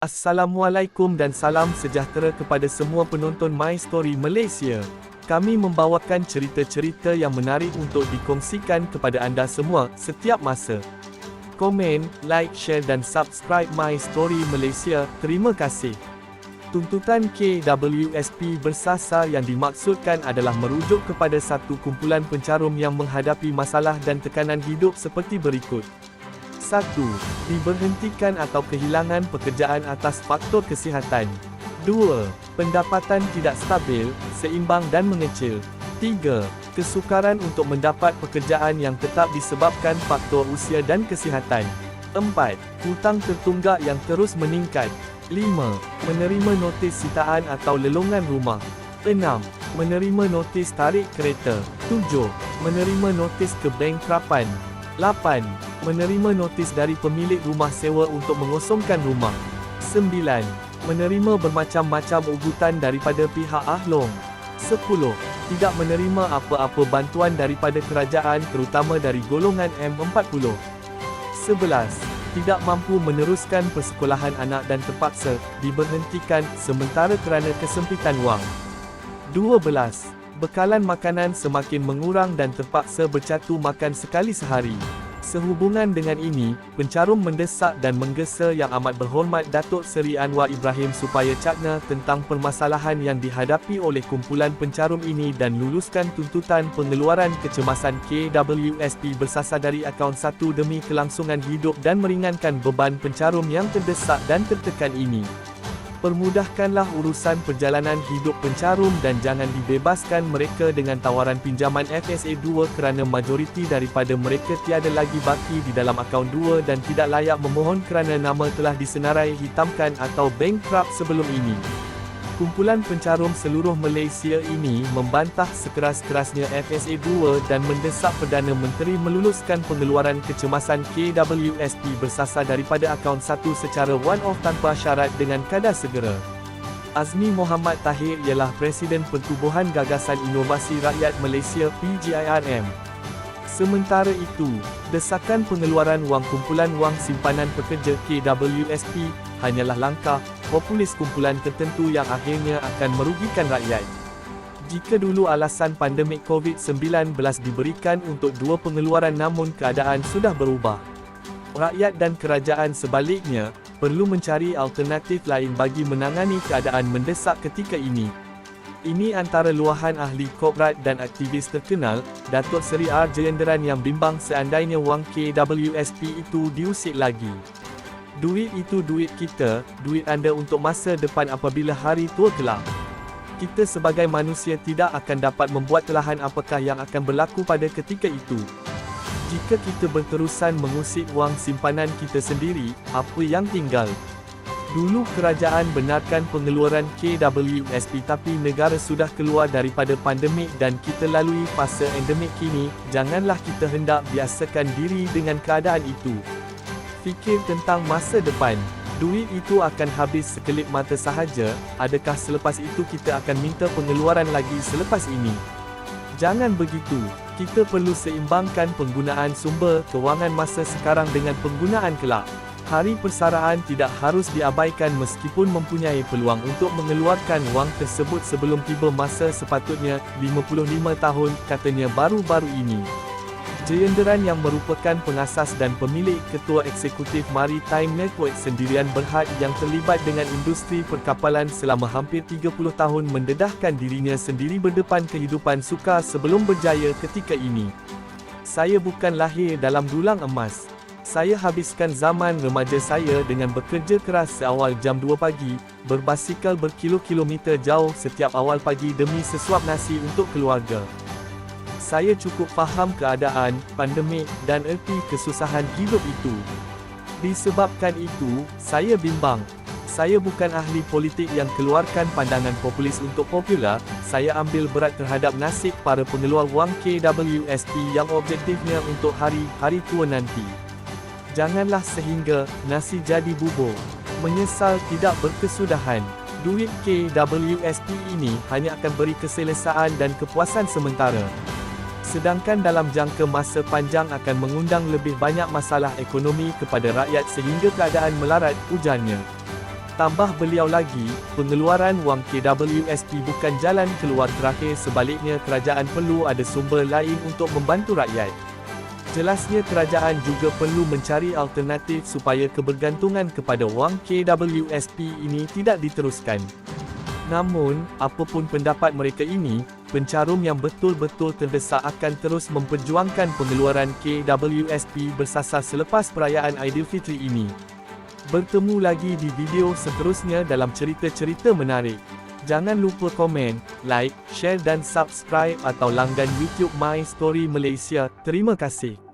Assalamualaikum dan salam sejahtera kepada semua penonton My Story Malaysia. Kami membawakan cerita-cerita yang menarik untuk dikongsikan kepada anda semua setiap masa. Komen, like, share dan subscribe My Story Malaysia. Terima kasih. Tuntutan KWSP bersasar yang dimaksudkan adalah merujuk kepada satu kumpulan pencarum yang menghadapi masalah dan tekanan hidup seperti berikut. 1. Diberhentikan atau kehilangan pekerjaan atas faktor kesihatan. 2. Pendapatan tidak stabil, seimbang dan mengecil. 3. Kesukaran untuk mendapat pekerjaan yang tetap disebabkan faktor usia dan kesihatan. 4. Hutang tertunggak yang terus meningkat. 5. Menerima notis sitaan atau lelongan rumah. 6. Menerima notis tarik kereta. 7. Menerima notis kebankrapan. 8. Menerima notis dari pemilik rumah sewa untuk mengosongkan rumah. 9. Menerima bermacam-macam ugutan daripada pihak Ahlong. 10. Tidak menerima apa-apa bantuan daripada kerajaan terutama dari golongan M40. 11. Tidak mampu meneruskan persekolahan anak dan terpaksa diberhentikan sementara kerana kesempitan wang. 12. Bekalan makanan semakin mengurang dan terpaksa bercatu makan sekali sehari. Sehubungan dengan ini, pencarum mendesak dan menggesa Yang Amat Berhormat Datuk Seri Anwar Ibrahim supaya cakna tentang permasalahan yang dihadapi oleh kumpulan pencarum ini dan luluskan tuntutan pengeluaran kecemasan KWSP bersasar dari akaun satu demi kelangsungan hidup dan meringankan beban pencarum yang terdesak dan tertekan ini. Permudahkanlah urusan perjalanan hidup pencarum dan jangan dibebaskan mereka dengan tawaran pinjaman FSA 2 kerana majoriti daripada mereka tiada lagi baki di dalam akaun 2 dan tidak layak memohon kerana nama telah disenarai hitamkan atau bankrupt sebelum ini. Kumpulan pencarum seluruh Malaysia ini membantah sekeras-kerasnya FSA 2 dan mendesak Perdana Menteri meluluskan pengeluaran kecemasan KWSP bersasar daripada akaun satu secara one-off tanpa syarat dengan kadar segera. Azmi Mohamad Tahir ialah Presiden Pertubuhan Gagasan Inovasi Rakyat Malaysia PGIRM. Sementara itu, desakan pengeluaran wang kumpulan wang simpanan pekerja KWSP hanyalah langkah populis kumpulan tertentu yang akhirnya akan merugikan rakyat. Jika dulu alasan pandemik COVID-19 diberikan untuk dua pengeluaran namun keadaan sudah berubah. Rakyat dan kerajaan sebaliknya, perlu mencari alternatif lain bagi menangani keadaan mendesak ketika ini. Ini antara luahan ahli korporat dan aktivis terkenal, Datuk Seri R. Jayenderan yang bimbang seandainya wang KWSP itu diusik lagi. Duit itu duit kita, duit anda untuk masa depan apabila hari tua kelak. Kita sebagai manusia tidak akan dapat membuat telahan apakah yang akan berlaku pada ketika itu. Jika kita berterusan mengusik wang simpanan kita sendiri, apa yang tinggal? Dulu kerajaan benarkan pengeluaran KWSP tapi negara sudah keluar daripada pandemik dan kita lalui fasa endemik kini, janganlah kita hendak biasakan diri dengan keadaan itu. Fikir tentang masa depan. Duit itu akan habis sekelip mata sahaja, adakah selepas itu kita akan minta pengeluaran lagi selepas ini? Jangan begitu, kita perlu seimbangkan penggunaan sumber kewangan masa sekarang dengan penggunaan kelak. Hari persaraan tidak harus diabaikan meskipun mempunyai peluang untuk mengeluarkan wang tersebut sebelum tiba masa sepatutnya, 55 tahun, katanya baru-baru ini. Jayenderan yang merupakan pengasas dan pemilik Ketua Eksekutif Maritime Network Sendirian Berhad yang terlibat dengan industri perkapalan selama hampir 30 tahun mendedahkan dirinya sendiri berdepan kehidupan sukar sebelum berjaya ketika ini. Saya bukan lahir dalam dulang emas. Saya habiskan zaman remaja saya dengan bekerja keras seawal jam 2 pagi, berbasikal berkilo-kilometer jauh setiap awal pagi demi sesuap nasi untuk keluarga. Saya cukup faham keadaan, pandemik, dan erti kesusahan hidup itu. Disebabkan itu, saya bimbang. Saya bukan ahli politik yang keluarkan pandangan populis untuk popular, saya ambil berat terhadap nasib para pengeluar wang KWSP yang objektifnya untuk hari-hari tua nanti. Janganlah sehingga nasi jadi bubur. Menyesal tidak berkesudahan. Duit KWSP ini hanya akan beri keselesaan dan kepuasan sementara. Sedangkan dalam jangka masa panjang akan mengundang lebih banyak masalah ekonomi kepada rakyat sehingga keadaan melarat, ujarnya. Tambah beliau lagi, pengeluaran wang KWSP bukan jalan keluar terakhir, sebaliknya kerajaan perlu ada sumber lain untuk membantu rakyat. Jelasnya kerajaan juga perlu mencari alternatif supaya kebergantungan kepada wang KWSP ini tidak diteruskan. Namun, apapun pendapat mereka ini, pencarum yang betul-betul terdesak akan terus memperjuangkan pengeluaran KWSP bersasar selepas perayaan Aidilfitri ini. Bertemu lagi di video seterusnya dalam cerita-cerita menarik. Jangan lupa komen, like, share dan subscribe atau langgan YouTube My Story Malaysia. Terima kasih.